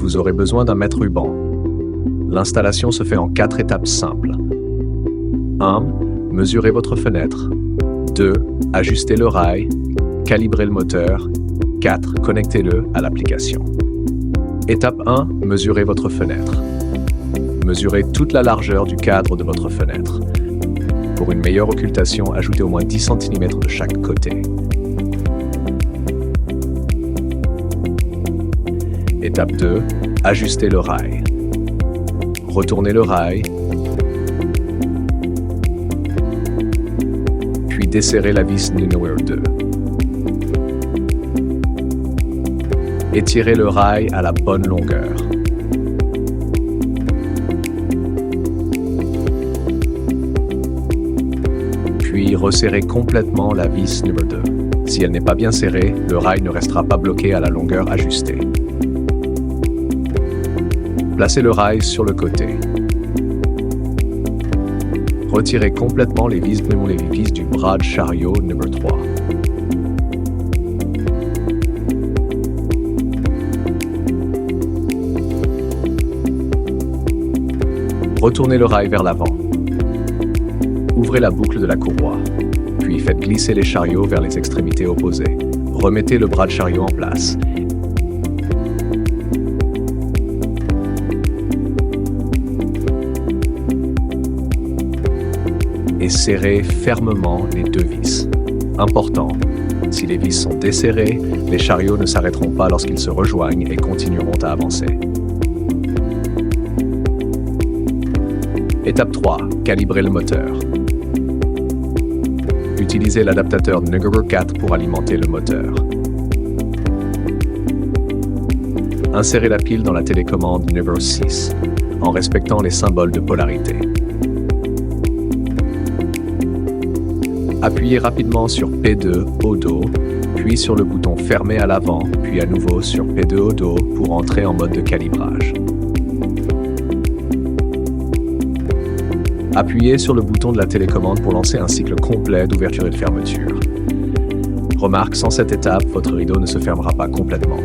Vous aurez besoin d'un mètre-ruban. L'installation se fait en 4 étapes simples. 1. Mesurez votre fenêtre. 2. Ajustez le rail. Calibrez le moteur. 4. Connectez-le à l'application. Étape 1. Mesurez votre fenêtre. Mesurez toute la largeur du cadre de votre fenêtre. Pour une meilleure occultation, ajoutez au moins 10 cm de chaque côté. Étape 2. Ajustez le rail. Retournez le rail, puis desserrez la vis numéro 2. Étirez le rail à la bonne longueur. Puis resserrez complètement la vis numéro 2. Si elle n'est pas bien serrée, le rail ne restera pas bloqué à la longueur ajustée. Placez le rail sur le côté. Retirez complètement les vis du bras de chariot numéro 3. Retournez le rail vers l'avant. Ouvrez la boucle de la courroie, puis faites glisser les chariots vers les extrémités opposées. Remettez le bras de chariot en place. Et serrez fermement les 2 vis. Important, si les vis sont desserrées, les chariots ne s'arrêteront pas lorsqu'ils se rejoignent et continueront à avancer. Étape 3. Calibrez le moteur. Utilisez l'adaptateur numéro 4 pour alimenter le moteur. Insérez la pile dans la télécommande numéro 6, en respectant les symboles de polarité. Appuyez rapidement sur P2 au dos, puis sur le bouton fermé à l'avant, puis à nouveau sur P2 au dos pour entrer en mode de calibrage. Appuyez sur le bouton de la télécommande pour lancer un cycle complet d'ouverture et de fermeture. Remarque, sans cette étape, votre rideau ne se fermera pas complètement.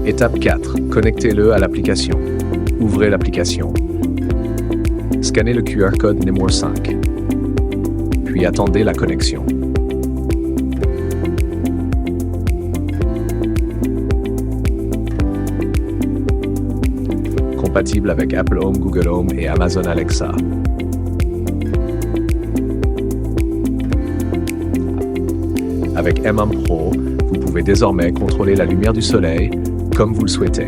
Étape 4. Connectez-le à l'application. Ouvrez l'application. Scannez le QR code numéro 5. Puis attendez la connexion. Compatible avec Apple Home, Google Home et Amazon Alexa. Avec M1 Pro, vous pouvez désormais contrôler la lumière du soleil comme vous le souhaitez.